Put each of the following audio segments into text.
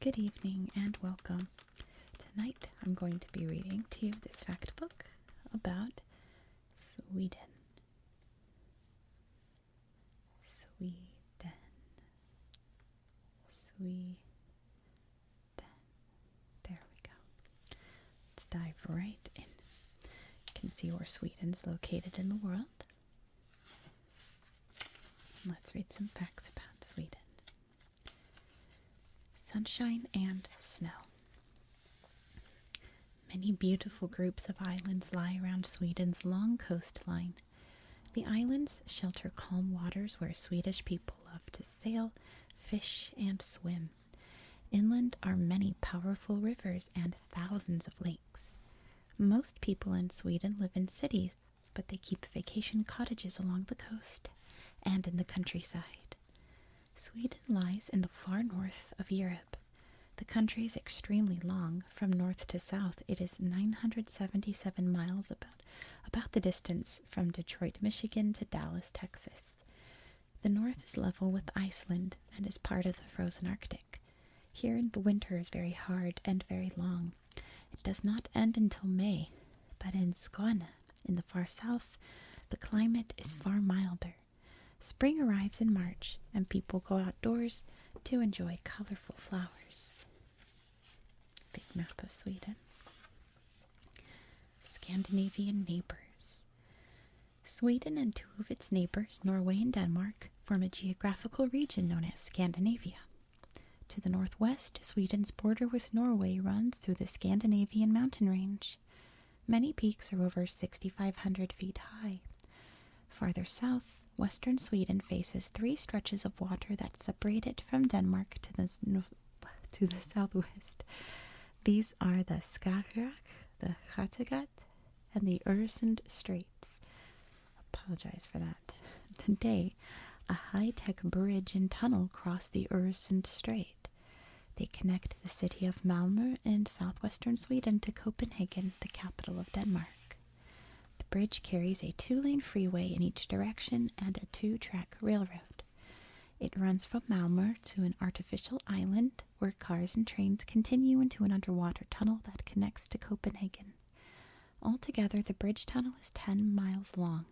Good evening and welcome. Tonight I'm going to be reading to you this fact book about Sweden. Sweden. There we go. Let's dive right in. You can see where Sweden's located in the world. Let's read some facts about Sweden. Sunshine and snow. Many beautiful groups of islands lie around Sweden's long coastline. The islands shelter calm waters where Swedish people love to sail, fish, and swim. Inland are many powerful rivers and thousands of lakes. Most people in Sweden live in cities, but they keep vacation cottages along the coast and in the countryside. Sweden lies in the far north of Europe. The country is extremely long. From north to south, it is 977 miles, about the distance from Detroit, Michigan to Dallas, Texas. The north is level with Iceland and is part of the frozen Arctic. Here the winter is very hard and very long. It does not end until May, but in Skåne, in the far south, the climate is far milder. Spring arrives in March, and people go outdoors to enjoy colorful flowers. Big map of Sweden. Scandinavian neighbors. Sweden and two of its neighbors, Norway and Denmark, form a geographical region known as Scandinavia. To the northwest, Sweden's border with Norway runs through the Scandinavian mountain range. Many peaks are over 6,500 feet high. Farther south, western Sweden faces three stretches of water that separate it from Denmark to the southwest. These are the Skagerrak, the Kattegat, and the Øresund Straits. Apologize for that. Today, a high-tech bridge and tunnel cross the Øresund Strait. They connect the city of Malmö in southwestern Sweden to Copenhagen, the capital of Denmark. The bridge carries a 2-lane freeway in each direction and a 2-track railroad. It runs from Malmö to an artificial island where cars and trains continue into an underwater tunnel that connects to Copenhagen. Altogether, the bridge tunnel is 10 miles long.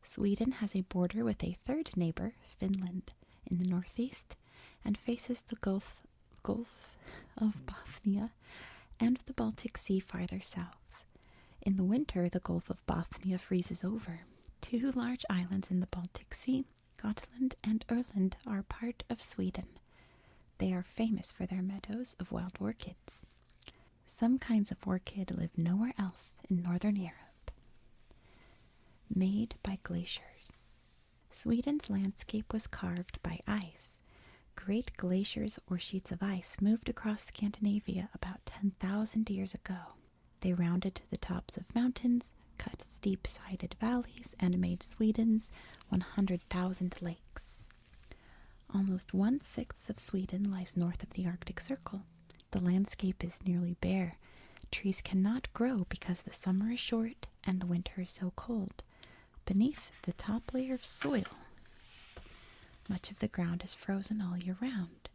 Sweden has a border with a third neighbor, Finland, in the northeast, and faces the Gulf of Bothnia and the Baltic Sea farther south. In the winter, the Gulf of Bothnia freezes over. Two large islands in the Baltic Sea, Gotland and Öland, are part of Sweden. They are famous for their meadows of wild orchids. Some kinds of orchid live nowhere else in northern Europe. Made by glaciers. Sweden's landscape was carved by ice. Great glaciers or sheets of ice moved across Scandinavia about 10,000 years ago. They rounded the tops of mountains, cut steep-sided valleys, and made Sweden's 100,000 lakes. Almost 1/6 of Sweden lies north of the Arctic Circle. The landscape is nearly bare. Trees cannot grow because the summer is short and the winter is so cold. Beneath the top layer of soil, much of the ground is frozen all year round.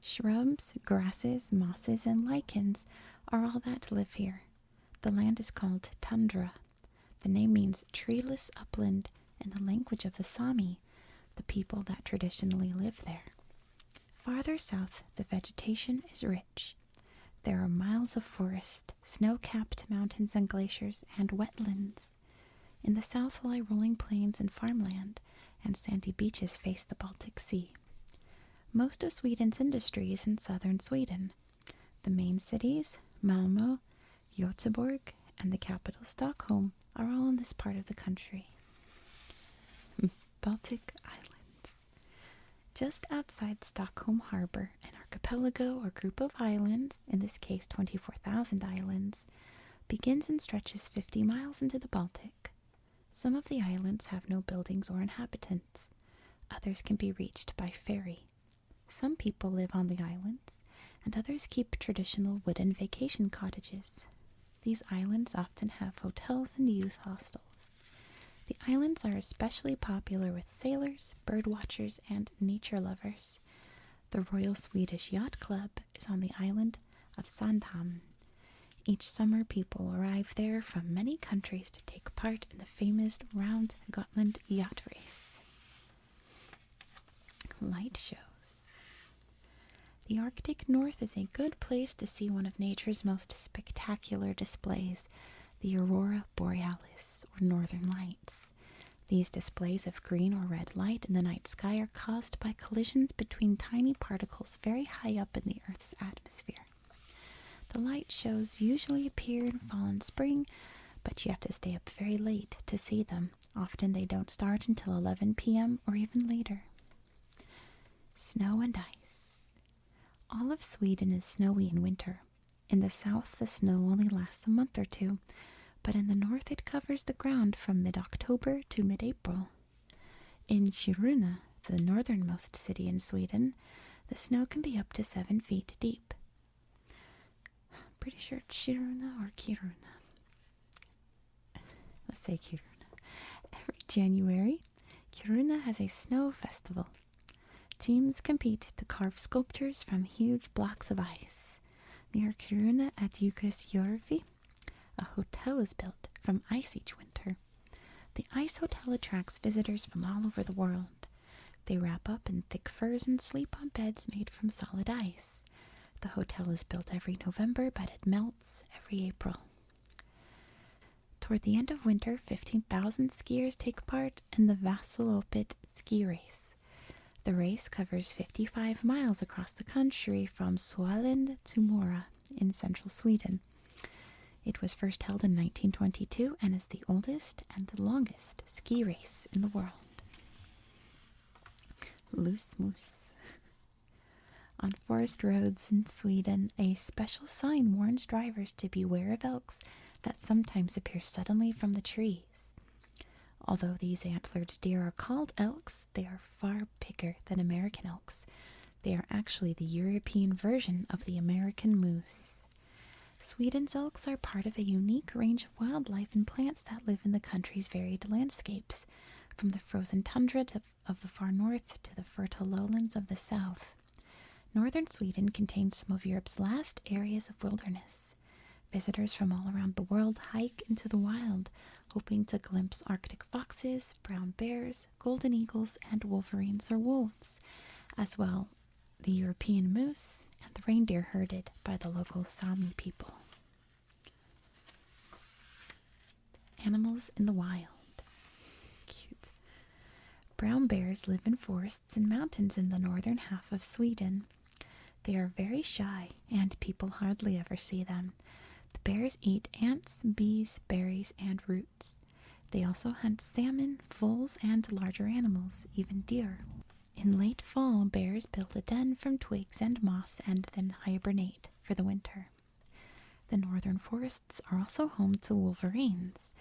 Shrubs, grasses, mosses, and lichens are all that live here. The land is called tundra. The name means treeless upland in the language of the Sami, the people that traditionally live there. Farther south, the vegetation is rich. There are miles of forest, snow-capped mountains and glaciers, and wetlands. In the south lie rolling plains and farmland, and sandy beaches face the Baltic Sea. Most of Sweden's industry is in southern Sweden. The main cities, Malmö, Göteborg, and the capital Stockholm, are all in this part of the country. Baltic Islands. Just outside Stockholm Harbor, an archipelago or group of islands, in this case 24,000 islands, begins and stretches 50 miles into the Baltic. Some of the islands have no buildings or inhabitants. Others can be reached by ferry. Some people live on the islands, and others keep traditional wooden vacation cottages. These islands often have hotels and youth hostels. The islands are especially popular with sailors, bird watchers, and nature lovers. The Royal Swedish Yacht Club is on the island of Sandhamn. Each summer, people arrive there from many countries to take part in the famous Round Gotland yacht race. Light shows. The Arctic North is a good place to see one of nature's most spectacular displays, the Aurora Borealis, or Northern Lights. These displays of green or red light in the night sky are caused by collisions between tiny particles very high up in the Earth's atmosphere. The light shows usually appear in fall and spring, but you have to stay up very late to see them. Often they don't start until 11 p.m. or even later. Snow and ice. All of Sweden is snowy in winter. In the south, the snow only lasts a month or two, but in the north it covers the ground from mid-October to mid-April. In Kiruna, the northernmost city in Sweden, the snow can be up to 7 feet deep. I'm pretty sure it's Kiruna or Kiruna. Let's say Kiruna. Every January, Kiruna has a snow festival. Teams compete to carve sculptures from huge blocks of ice. Near Kiruna at Jukkasjärvi, a hotel is built from ice each winter. The ice hotel attracts visitors from all over the world. They wrap up in thick furs and sleep on beds made from solid ice. The hotel is built every November, but it melts every April. Toward the end of winter, 15,000 skiers take part in the Vasaloppet ski race. The race covers 55 miles across the country from Sälen to Mora in central Sweden. It was first held in 1922 and is the oldest and the longest ski race in the world. Loose moose. On forest roads in Sweden, a special sign warns drivers to beware of elks that sometimes appear suddenly from the trees. Although these antlered deer are called elks, they are far bigger than American elks. They are actually the European version of the American moose. Sweden's elks are part of a unique range of wildlife and plants that live in the country's varied landscapes, from the frozen tundra of the far north to the fertile lowlands of the south. Northern Sweden contains some of Europe's last areas of wilderness. Visitors from all around the world hike into the wild, hoping to glimpse Arctic foxes, brown bears, golden eagles, and wolverines or wolves, as well the European moose and the reindeer herded by the local Sami people. Animals in the wild. Cute. Brown bears live in forests and mountains in the northern half of Sweden. They are very shy, and people hardly ever see them. The bears eat ants, bees, berries, and roots. They also hunt salmon, voles, and larger animals, even deer. In late fall, bears build a den from twigs and moss and then hibernate for the winter. The northern forests are also home to wolverines.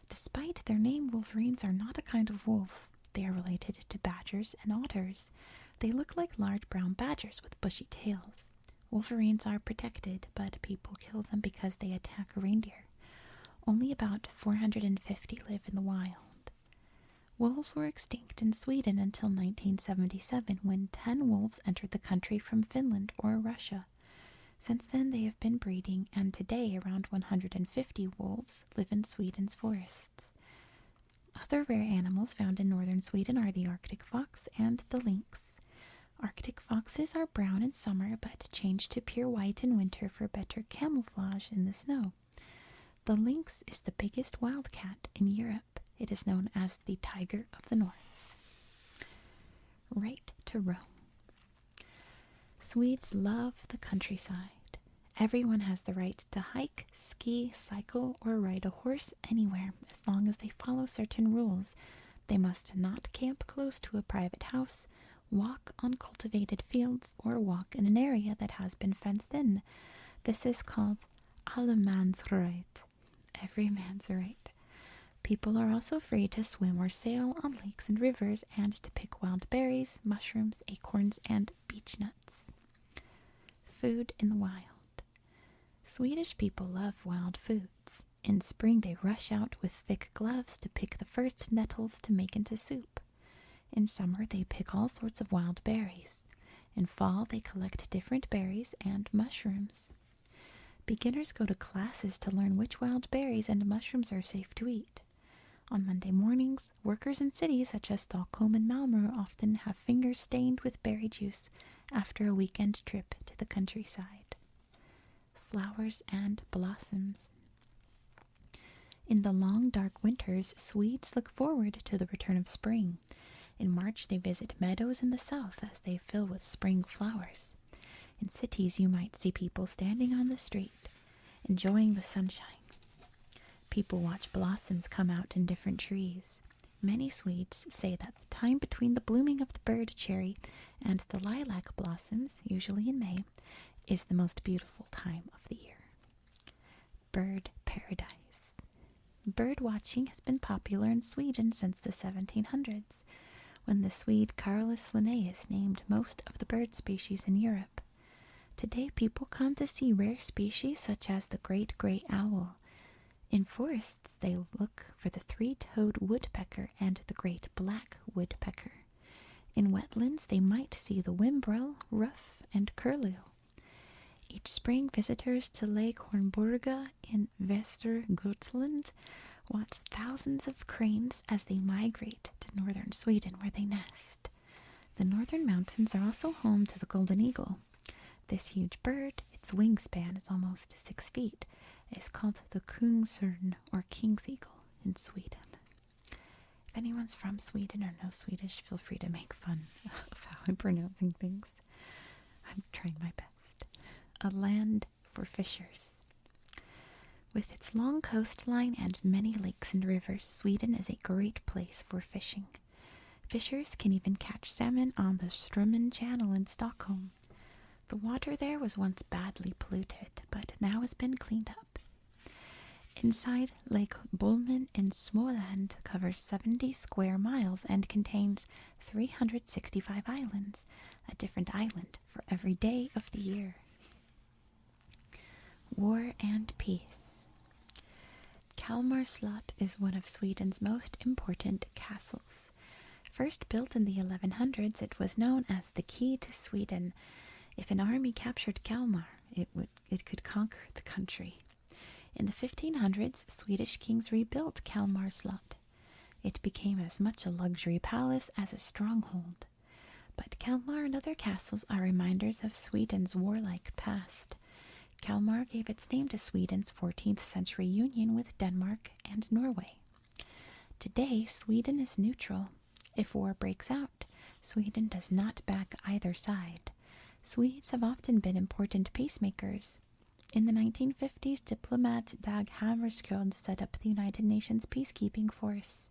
Despite their name, wolverines are not a kind of wolf. They are related to badgers and otters. They look like large brown badgers with bushy tails. Wolverines are protected, but people kill them because they attack reindeer. Only about 450 live in the wild. Wolves were extinct in Sweden until 1977, when 10 wolves entered the country from Finland or Russia. Since then, they have been breeding, and today around 150 wolves live in Sweden's forests. Other rare animals found in northern Sweden are the Arctic fox and the lynx. Arctic foxes are brown in summer but change to pure white in winter for better camouflage in the snow. The lynx is the biggest wildcat in Europe. It is known as the tiger of the north. Right to roam. Swedes love the countryside. Everyone has the right to hike, ski, cycle, or ride a horse anywhere as long as they follow certain rules. They must not camp close to a private house, walk on cultivated fields, or walk in an area that has been fenced in. This is called allemansrätt, every man's right. People are also free to swim or sail on lakes and rivers and to pick wild berries, mushrooms, acorns, and beech nuts. Food in the wild. Swedish people love wild foods. In spring they rush out with thick gloves to pick the first nettles to make into soup. In summer, they pick all sorts of wild berries. In fall, they collect different berries and mushrooms. Beginners go to classes to learn which wild berries and mushrooms are safe to eat. On Monday mornings, workers in cities such as Stockholm and Malmö often have fingers stained with berry juice after a weekend trip to the countryside. Flowers and blossoms. In the long, dark winters, Swedes look forward to the return of spring. In March, they visit meadows in the south as they fill with spring flowers. In cities, you might see people standing on the street, enjoying the sunshine. People watch blossoms come out in different trees. Many Swedes say that the time between the blooming of the bird cherry and the lilac blossoms, usually in May, is the most beautiful time of the year. Bird paradise. Bird watching has been popular in Sweden since the 1700s, when the Swede Carolus Linnaeus named most of the bird species in Europe. Today, people come to see rare species such as the great gray owl. In forests, they look for the three-toed woodpecker and the great black woodpecker. In wetlands, they might see the whimbrel, ruff, and curlew. Each spring, visitors to Lake Hornborga in Västergötland watch thousands of cranes as they migrate to northern Sweden where they nest. The northern mountains are also home to the golden eagle. This huge bird, its wingspan is almost 6 feet, is called the kungsörn or king's eagle in Sweden. If anyone's from Sweden or knows Swedish, feel free to make fun of how I'm pronouncing things. I'm trying my best. A land for fishers. With its long coastline and many lakes and rivers, Sweden is a great place for fishing. Fishers can even catch salmon on the Strömmen Channel in Stockholm. The water there was once badly polluted, but now has been cleaned up. Inside, Lake Bolmen in Småland covers 70 square miles and contains 365 islands, a different island for every day of the year. War and peace. Kalmar slot is one of Sweden's most important castles. First built in the 1100s, it was known as the key to Sweden. If an army captured Kalmar, it could conquer the country. In the 1500s, Swedish kings rebuilt Kalmar slot. It became as much a luxury palace as a stronghold. But Kalmar and other castles are reminders of Sweden's warlike past. Kalmar gave its name to Sweden's 14th century union with Denmark and Norway. Today, Sweden is neutral. If war breaks out, Sweden does not back either side. Swedes have often been important peacemakers. In the 1950s, diplomat Dag Hammarskjöld set up the United Nations peacekeeping force.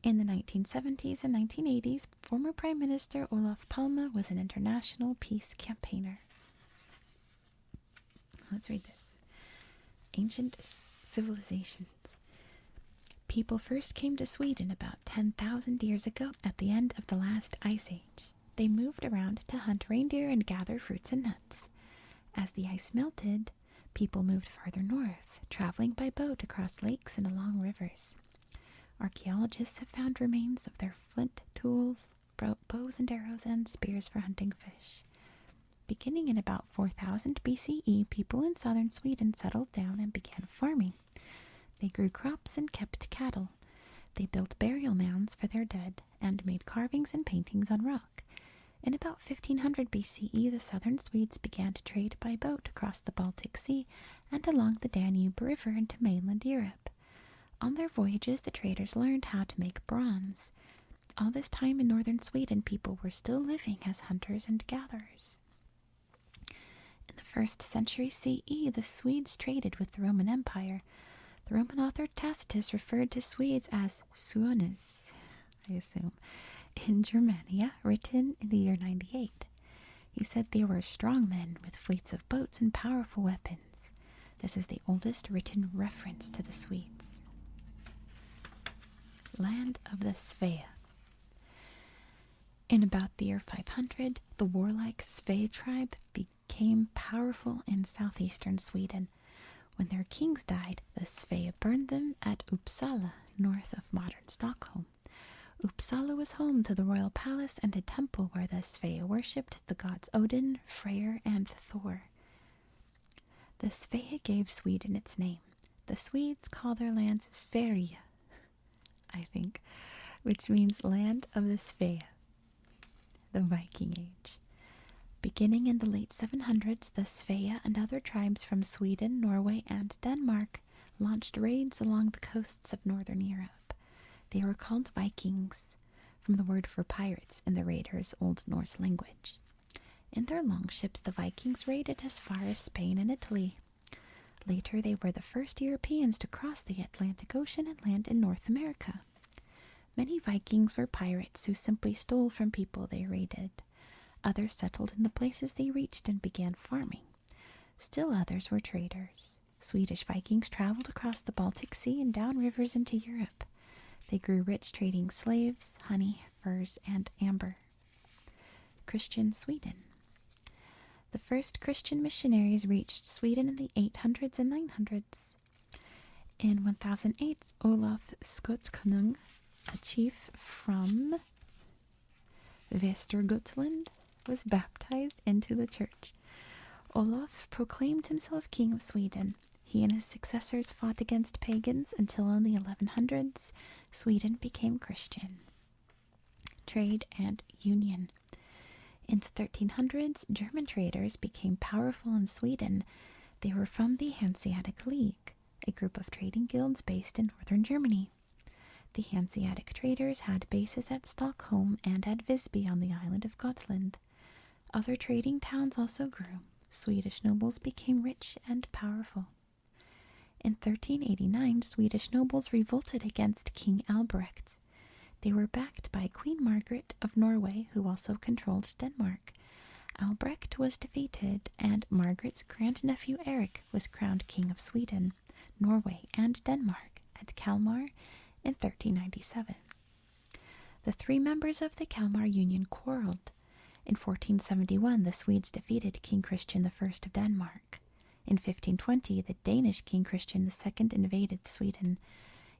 In the 1970s and 1980s, former Prime Minister Olof Palme was an international peace campaigner. Let's read this. Ancient civilizations. People first came to Sweden about 10,000 years ago at the end of the last ice age. They moved around to hunt reindeer and gather fruits and nuts. As the ice melted, people moved farther north, traveling by boat across lakes and along rivers. Archaeologists have found remains of their flint tools, bows and arrows, and spears for hunting fish. Beginning in about 4000 BCE, people in southern Sweden settled down and began farming. They grew crops and kept cattle. They built burial mounds for their dead and made carvings and paintings on rock. In about 1500 BCE, the southern Swedes began to trade by boat across the Baltic Sea and along the Danube River into mainland Europe. On their voyages, the traders learned how to make bronze. All this time in northern Sweden, people were still living as hunters and gatherers. In the 1st century CE, the Swedes traded with the Roman Empire. The Roman author Tacitus referred to Swedes as Suones, I assume, in Germania, written in the year 98. He said they were strong men with fleets of boats and powerful weapons. This is the oldest written reference to the Swedes. Land of the Svea. In about the year 500, the warlike Svea tribe became powerful in southeastern Sweden. When their kings died, the Svea burned them at Uppsala, north of modern Stockholm. Uppsala was home to the royal palace and a temple where the Svea worshipped the gods Odin, Freyr, and Thor. The Svea gave Sweden its name. The Swedes call their lands Sverige, I think, which means land of the Svea. The Viking Age. Beginning in the late 700s, the Svea and other tribes from Sweden, Norway, and Denmark launched raids along the coasts of northern Europe. They were called Vikings, from the word for pirates in the raiders' Old Norse language. In their longships, the Vikings raided as far as Spain and Italy. Later, they were the first Europeans to cross the Atlantic Ocean and land in North America. Many Vikings were pirates who simply stole from people they raided. Others settled in the places they reached and began farming. Still others were traders. Swedish Vikings traveled across the Baltic Sea and down rivers into Europe. They grew rich trading slaves, honey, furs, and amber. Christian Sweden. The first Christian missionaries reached Sweden in the 800s and 900s. In 1008, Olaf Skotkonung, a chief from Västergötland, was baptized into the church. Olaf proclaimed himself king of Sweden. He and his successors fought against pagans until in the 1100s, Sweden became Christian. Trade and union. In the 1300s, German traders became powerful in Sweden. They were from the Hanseatic League, a group of trading guilds based in northern Germany. The Hanseatic traders had bases at Stockholm and at Visby on the island of Gotland. Other trading towns also grew. Swedish nobles became rich and powerful. In 1389, Swedish nobles revolted against King Albrecht. They were backed by Queen Margaret of Norway, who also controlled Denmark. Albrecht was defeated, and Margaret's grandnephew Eric was crowned King of Sweden, Norway, and Denmark at Kalmar in 1397. The three members of the Kalmar Union quarreled. In 1471, the Swedes defeated King Christian I of Denmark. In 1520, the Danish King Christian II invaded Sweden.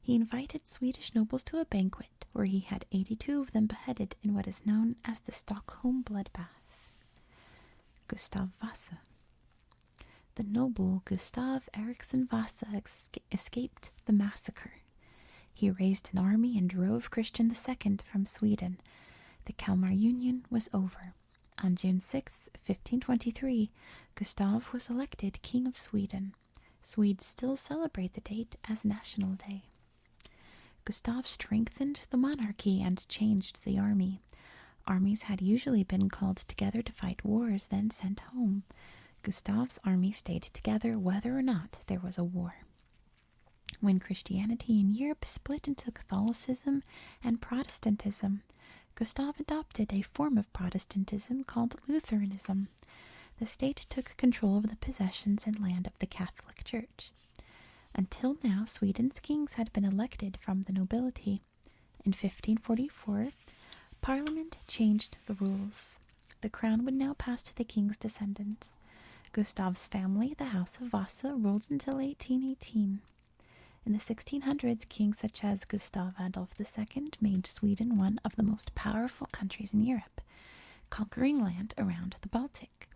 He invited Swedish nobles to a banquet where he had 82 of them beheaded in what is known as the Stockholm Bloodbath. Gustav Vasa. The noble Gustav Eriksson Vasa escaped the massacre. He raised an army and drove Christian II from Sweden. The Kalmar Union was over. On June 6, 1523, Gustav was elected King of Sweden. Swedes still celebrate the date as National Day. Gustav strengthened the monarchy and changed the army. Armies had usually been called together to fight wars, then sent home. Gustav's army stayed together whether or not there was a war. When Christianity in Europe split into Catholicism and Protestantism, Gustav adopted a form of Protestantism called Lutheranism. The state took control of the possessions and land of the Catholic Church. Until now, Sweden's kings had been elected from the nobility. In 1544, Parliament changed the rules. The crown would now pass to the king's descendants. Gustav's family, the House of Vasa, ruled until 1818. In the 1600s, kings such as Gustav Adolf II made Sweden one of the most powerful countries in Europe, conquering land around the Baltic.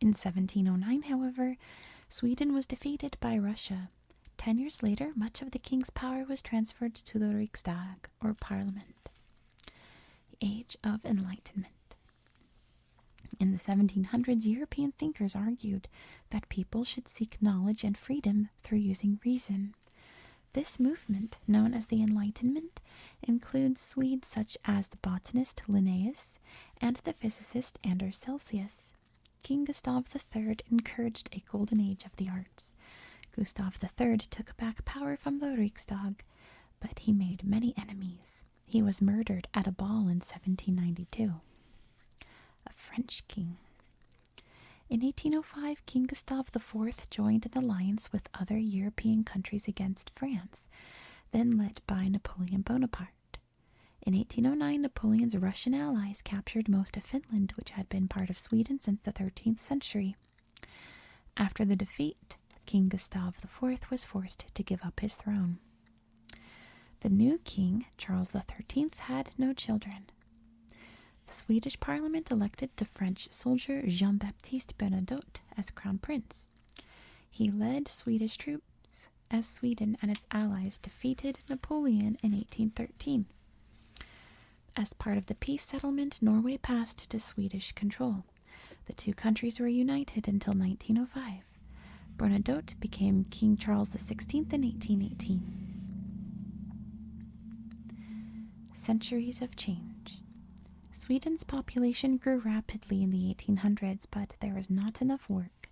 In 1709, however, Sweden was defeated by Russia. 10 years later, much of the king's power was transferred to the Riksdag, or Parliament. The Age of Enlightenment. In the 1700s, European thinkers argued that people should seek knowledge and freedom through using reason. This movement, known as the Enlightenment, includes Swedes such as the botanist Linnaeus and the physicist Anders Celsius. King Gustav III encouraged a golden age of the arts. Gustav III took back power from the Riksdag, but he made many enemies. He was murdered at a ball in 1792. A French king. In 1805, King Gustav IV joined an alliance with other European countries against France, then led by Napoleon Bonaparte. In 1809, Napoleon's Russian allies captured most of Finland, which had been part of Sweden since the 13th century. After the defeat, King Gustav IV was forced to give up his throne. The new king, Charles XIII, had no children. The Swedish parliament elected the French soldier Jean-Baptiste Bernadotte as crown prince. He led Swedish troops as Sweden and its allies defeated Napoleon in 1813. As part of the peace settlement, Norway passed to Swedish control. The two countries were united until 1905. Bernadotte became King Charles XVI in 1818. Centuries of change. Sweden's population grew rapidly in the 1800s, but there was not enough work.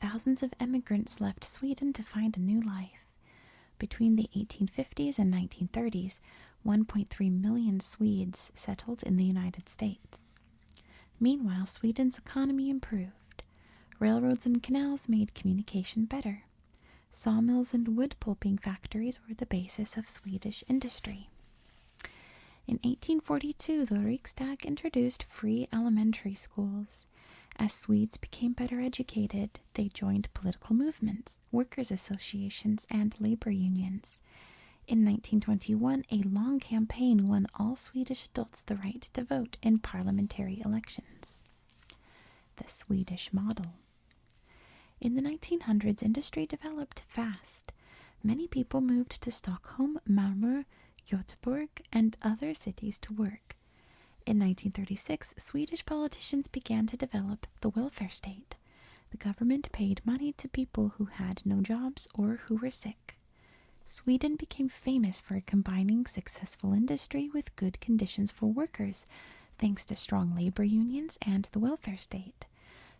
Thousands of immigrants left Sweden to find a new life. Between the 1850s and 1930s, 1.3 million Swedes settled in the United States. Meanwhile, Sweden's economy improved. Railroads and canals made communication better. Sawmills and wood pulping factories were the basis of Swedish industry. In 1842, the Riksdag introduced free elementary schools. As Swedes became better educated, they joined political movements, workers' associations, and labor unions. In 1921, a long campaign won all Swedish adults the right to vote in parliamentary elections. The Swedish model. In the 1900s, industry developed fast. Many people moved to Stockholm, Malmö, Göteborg, and other cities to work. In 1936, Swedish politicians began to develop the welfare state. The government paid money to people who had no jobs or who were sick. Sweden became famous for combining successful industry with good conditions for workers, thanks to strong labor unions and the welfare state.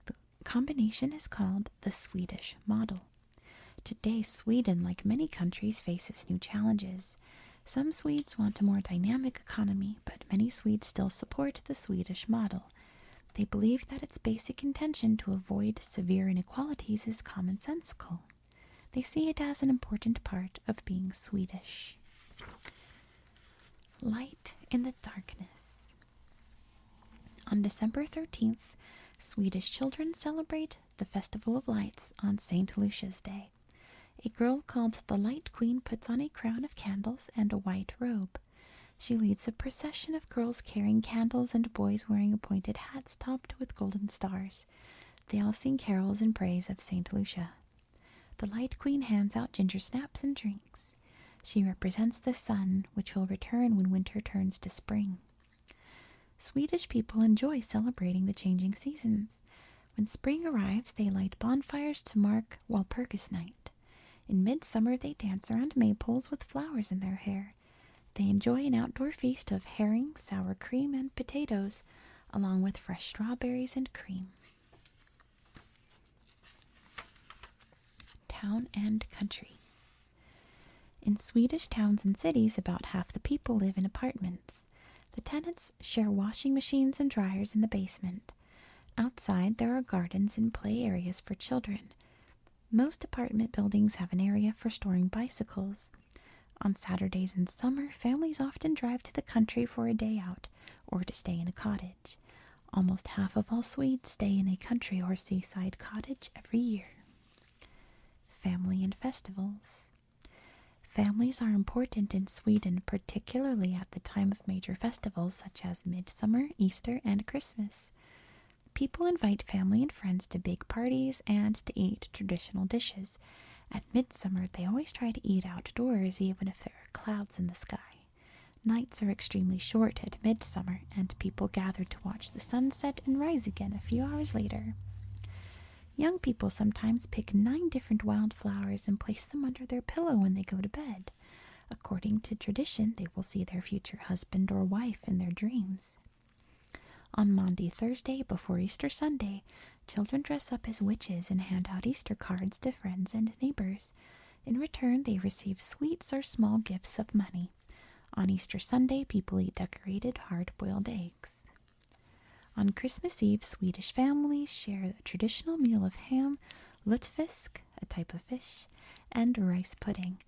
The combination is called the Swedish model. Today, Sweden, like many countries, faces new challenges. Some Swedes want a more dynamic economy, but many Swedes still support the Swedish model. They believe that its basic intention to avoid severe inequalities is commonsensical. They see it as an important part of being Swedish. Light in the darkness. On December 13th, Swedish children celebrate the Festival of Lights on St. Lucia's Day. A girl called the Light Queen puts on a crown of candles and a white robe. She leads a procession of girls carrying candles and boys wearing pointed hats topped with golden stars. They all sing carols in praise of St. Lucia. The Light Queen hands out ginger snaps and drinks. She represents the sun, which will return when winter turns to spring. Swedish people enjoy celebrating the changing seasons. When spring arrives, they light bonfires to mark Walpurgis Night. In midsummer, they dance around maypoles with flowers in their hair. They enjoy an outdoor feast of herring, sour cream, and potatoes, along with fresh strawberries and cream. Town and country. In Swedish towns and cities, about half the people live in apartments. The tenants share washing machines and dryers in the basement. Outside, there are gardens and play areas for children. Most apartment buildings have an area for storing bicycles. On Saturdays in summer, families often drive to the country for a day out or to stay in a cottage. Almost half of all Swedes stay in a country or seaside cottage every year. Family and festivals. Families are important in Sweden, particularly at the time of major festivals such as Midsummer, Easter, and Christmas. People invite family and friends to big parties and to eat traditional dishes. At midsummer, they always try to eat outdoors, even if there are clouds in the sky. Nights are extremely short at midsummer, and people gather to watch the sun set and rise again a few hours later. Young people sometimes pick 9 different wildflowers and place them under their pillow when they go to bed. According to tradition, they will see their future husband or wife in their dreams. On Maundy Thursday, before Easter Sunday, children dress up as witches and hand out Easter cards to friends and neighbors. In return, they receive sweets or small gifts of money. On Easter Sunday, people eat decorated hard-boiled eggs. On Christmas Eve, Swedish families share a traditional meal of ham, lutefisk, a type of fish, and rice pudding.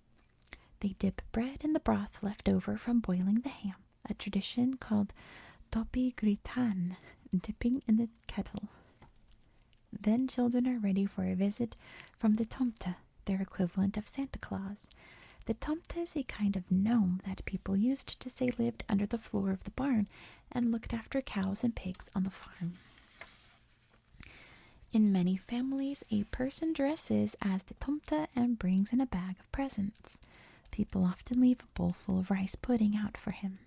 They dip bread in the broth left over from boiling the ham, a tradition called toppigrytan, dipping in the kettle. Then children are ready for a visit from the tomte, their equivalent of Santa Claus. The tomte is a kind of gnome that people used to say lived under the floor of the barn and looked after cows and pigs on the farm. In many families, a person dresses as the tomte and brings in a bag of presents. People often leave a bowl full of rice pudding out for him.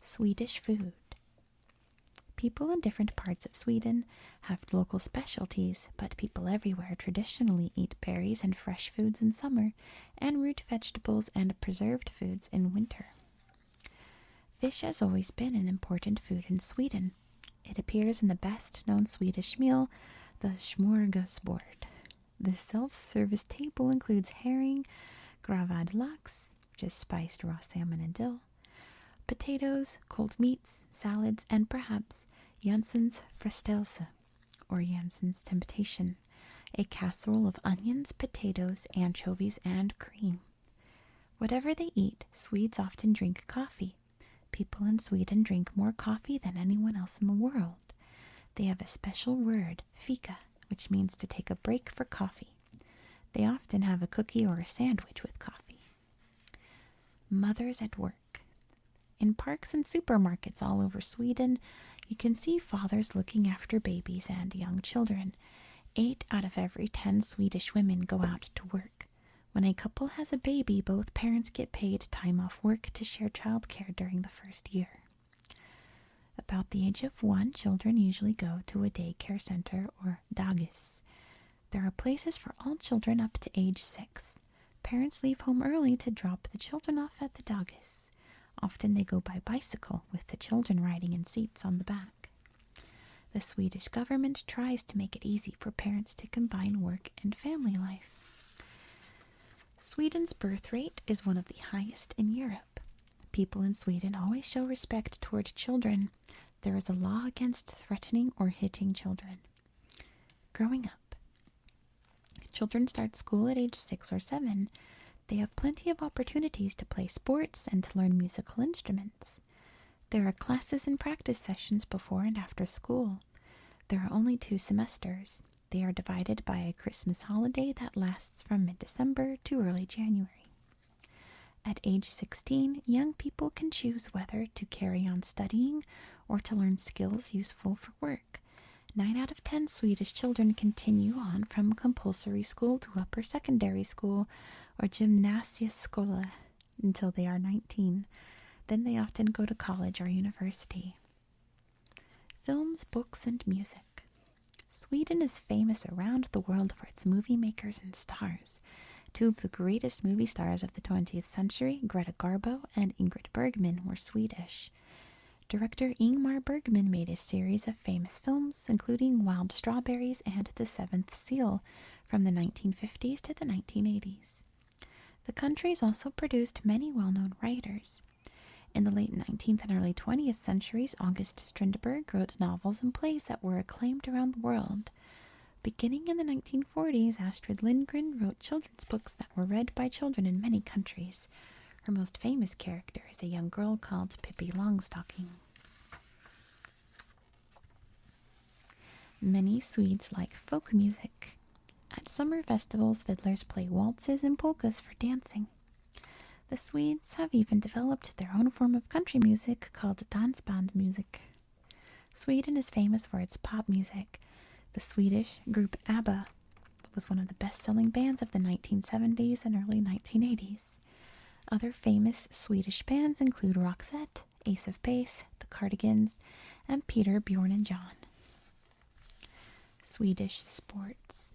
Swedish food. People in different parts of Sweden have local specialties, but people everywhere traditionally eat berries and fresh foods in summer, and root vegetables and preserved foods in winter. Fish has always been an important food in Sweden. It appears in the best-known Swedish meal, the smörgåsbord. The self-service table includes herring, gravad lax, which is spiced raw salmon and dill, potatoes, cold meats, salads, and perhaps Janssens frestelse, or Janssens temptation, a casserole of onions, potatoes, anchovies, and cream. Whatever they eat, Swedes often drink coffee. People in Sweden drink more coffee than anyone else in the world. They have a special word, fika, which means to take a break for coffee. They often have a cookie or a sandwich with coffee. Mothers at work. In parks and supermarkets all over Sweden, you can see fathers looking after babies and young children. 8 out of every 10 Swedish women go out to work. When a couple has a baby, both parents get paid time off work to share childcare during the first year. About the age of 1, children usually go to a daycare center or dagis. There are places for all children up to age 6. Parents leave home early to drop the children off at the dagis. Often they go by bicycle, with the children riding in seats on the back. The Swedish government tries to make it easy for parents to combine work and family life. Sweden's birth rate is one of the highest in Europe. People in Sweden always show respect toward children. There is a law against threatening or hitting children. Growing up. Children start school at age 6 or 7. They have plenty of opportunities to play sports and to learn musical instruments. There are classes and practice sessions before and after school. There are only 2 semesters. They are divided by a Christmas holiday that lasts from mid-December to early January. At age 16, young people can choose whether to carry on studying or to learn skills useful for work. 9 out of 10 Swedish children continue on from compulsory school to upper secondary school or gymnasieskola until they are 19. Then they often go to college or university. Films, books, and music. Sweden is famous around the world for its movie makers and stars. 2 of the greatest movie stars of the 20th century, Greta Garbo and Ingrid Bergman, were Swedish. Director Ingmar Bergman made a series of famous films, including Wild Strawberries and The Seventh Seal, from the 1950s to the 1980s. The country's also produced many well-known writers. In the late 19th and early 20th centuries, August Strindberg wrote novels and plays that were acclaimed around the world. Beginning in the 1940s, Astrid Lindgren wrote children's books that were read by children in many countries. Her most famous character is a young girl called Pippi Longstocking. Many Swedes like folk music. At summer festivals, fiddlers play waltzes and polkas for dancing. The Swedes have even developed their own form of country music called dansband music. Sweden is famous for its pop music. The Swedish group ABBA was one of the best-selling bands of the 1970s and early 1980s. Other famous Swedish bands include Roxette, Ace of Base, The Cardigans, and Peter, Bjorn, and John. Swedish sports.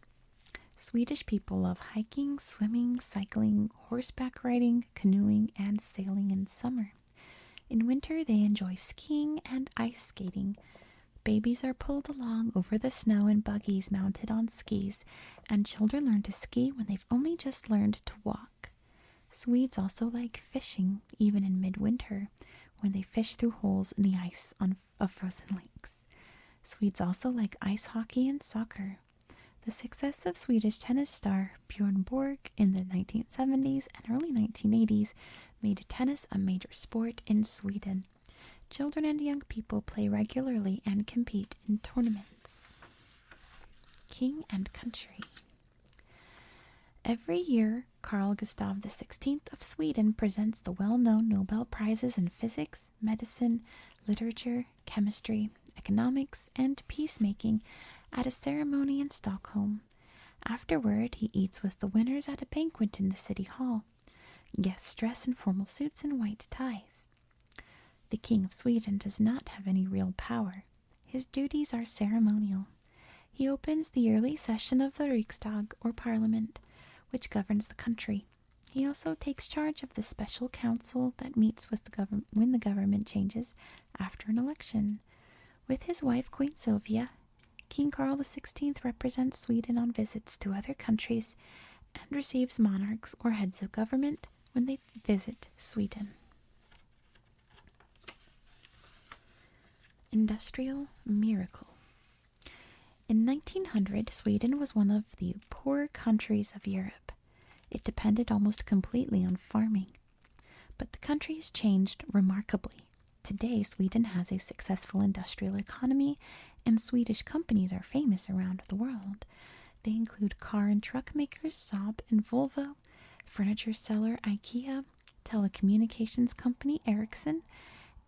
Swedish people love hiking, swimming, cycling, horseback riding, canoeing, and sailing in summer. In winter, they enjoy skiing and ice skating. Babies are pulled along over the snow in buggies mounted on skis, and children learn to ski when they've only just learned to walk. Swedes also like fishing, even in midwinter, when they fish through holes in the ice of frozen lakes. Swedes also like ice hockey and soccer. The success of Swedish tennis star Bjorn Borg in the 1970s and early 1980s made tennis a major sport in Sweden. Children and young people play regularly and compete in tournaments. King and country. Every year, Carl Gustav XVI of Sweden presents the well-known Nobel Prizes in physics, medicine, literature, chemistry, economics, and peacemaking at a ceremony in Stockholm. Afterward, he eats with the winners at a banquet in the city hall. Guests dress in formal suits and white ties. The King of Sweden does not have any real power. His duties are ceremonial. He opens the yearly session of the Riksdag, or Parliament, which governs the country. He also takes charge of the special council that meets with when the government changes after an election. With his wife, Queen Sylvia, King Carl XVI represents Sweden on visits to other countries and receives monarchs or heads of government when they visit Sweden. Industrial miracle. In 1900, Sweden was one of the poor countries of Europe. It depended almost completely on farming. But the country has changed remarkably. Today, Sweden has a successful industrial economy, and Swedish companies are famous around the world. They include car and truck makers Saab and Volvo, furniture seller IKEA, telecommunications company Ericsson,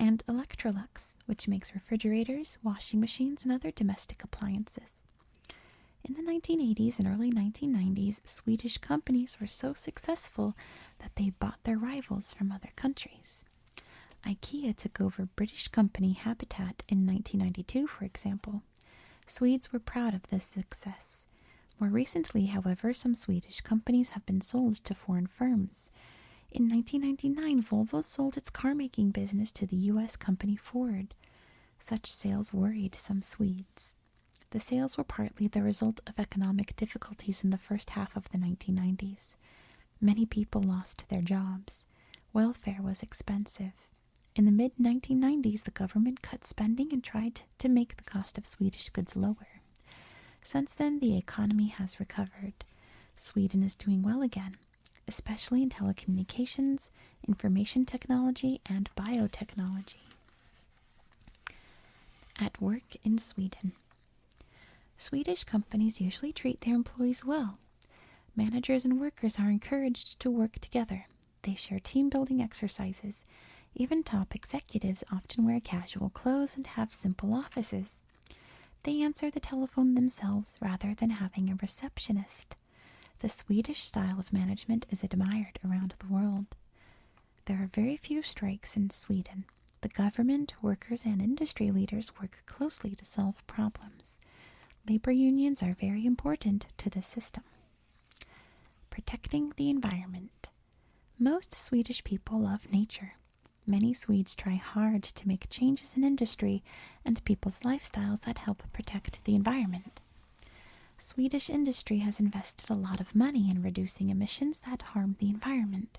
and Electrolux, which makes refrigerators, washing machines, and other domestic appliances. In the 1980s and early 1990s, Swedish companies were so successful that they bought their rivals from other countries. IKEA took over British company Habitat in 1992, for example. Swedes were proud of this success. More recently, however, some Swedish companies have been sold to foreign firms. In 1999, Volvo sold its car-making business to the U.S. company Ford. Such sales worried some Swedes. The sales were partly the result of economic difficulties in the first half of the 1990s. Many people lost their jobs. Welfare was expensive. In the mid-1990s, the government cut spending and tried to make the cost of Swedish goods lower. Since then, the economy has recovered. Sweden is doing well again, especially in telecommunications, information technology, and biotechnology. At work in Sweden. Swedish companies usually treat their employees well. Managers and workers are encouraged to work together. They share team-building exercises. Even top executives often wear casual clothes and have simple offices. They answer the telephone themselves rather than having a receptionist. The Swedish style of management is admired around the world. There are very few strikes in Sweden. The government, workers, and industry leaders work closely to solve problems. Labor unions are very important to the system. Protecting the environment. Most Swedish people love nature. Many Swedes try hard to make changes in industry and people's lifestyles that help protect the environment. Swedish industry has invested a lot of money in reducing emissions that harm the environment.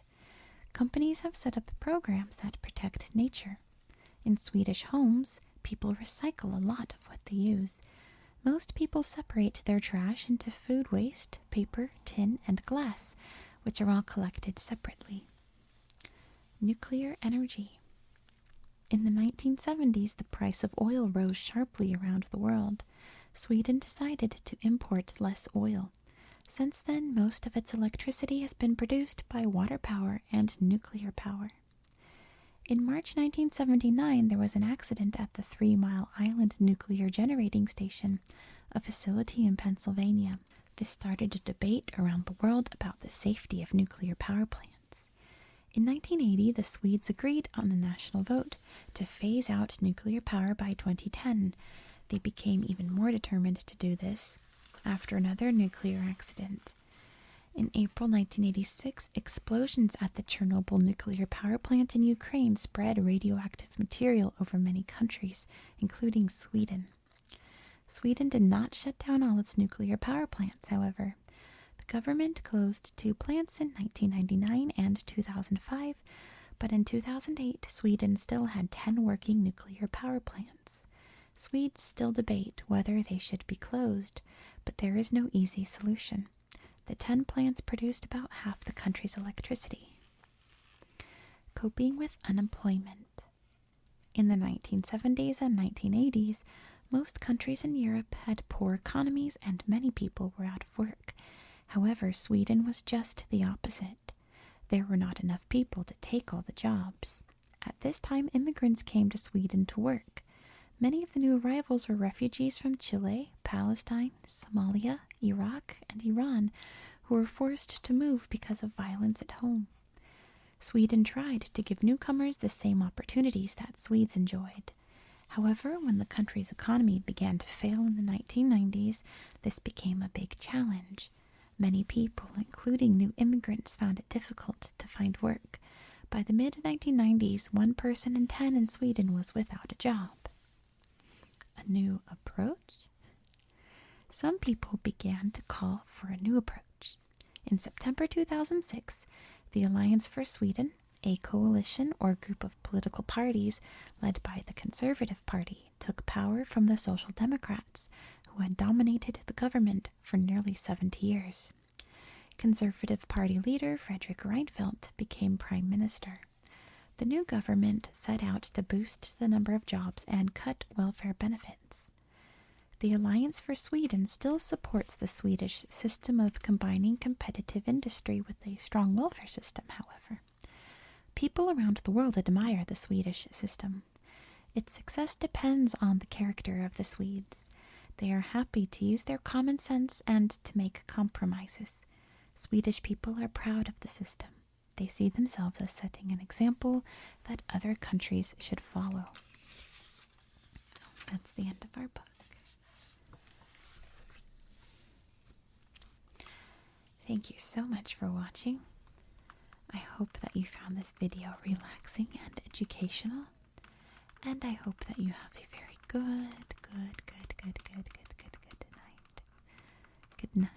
Companies have set up programs that protect nature. In Swedish homes, people recycle a lot of what they use. Most people separate their trash into food waste, paper, tin, and glass, which are all collected separately. Nuclear energy. In the 1970s, the price of oil rose sharply around the world. Sweden decided to import less oil. Since then, most of its electricity has been produced by water power and nuclear power. In March 1979, there was an accident at the 3 Mile Island Nuclear Generating Station, a facility in Pennsylvania. This started a debate around the world about the safety of nuclear power plants. In 1980, the Swedes agreed on a national vote to phase out nuclear power by 2010. They became even more determined to do this after another nuclear accident. In April 1986, explosions at the Chernobyl nuclear power plant in Ukraine spread radioactive material over many countries, including Sweden. Sweden did not shut down all its nuclear power plants, however. The government closed 2 plants in 1999 and 2005, but in 2008, Sweden still had 10 working nuclear power plants. Swedes still debate whether they should be closed, but there is no easy solution. The 10 plants produced about half the country's electricity. Coping with unemployment. In the 1970s and 1980s, most countries in Europe had poor economies and many people were out of work. However, Sweden was just the opposite. There were not enough people to take all the jobs. At this time, immigrants came to Sweden to work. Many of the new arrivals were refugees from Chile, Palestine, Somalia, Iraq, and Iran, who were forced to move because of violence at home. Sweden tried to give newcomers the same opportunities that Swedes enjoyed. However, when the country's economy began to fail in the 1990s, this became a big challenge. Many people, including new immigrants, found it difficult to find work. By the mid-1990s, 1 person in 10 in Sweden was without a job. A new approach? Some people began to call for a new approach. In September 2006, the Alliance for Sweden, a coalition or group of political parties led by the Conservative Party, took power from the Social Democrats, who had dominated the government for nearly 70 years. Conservative Party leader Fredrik Reinfeldt became Prime Minister. The new government set out to boost the number of jobs and cut welfare benefits. The Alliance for Sweden still supports the Swedish system of combining competitive industry with a strong welfare system, however. People around the world admire the Swedish system. Its success depends on the character of the Swedes. They are happy to use their common sense and to make compromises. Swedish people are proud of the system. They see themselves as setting an example that other countries should follow. That's the end of our book. Thank you so much for watching. I hope that you found this video relaxing and educational. And I hope that you have a very good night. Good night.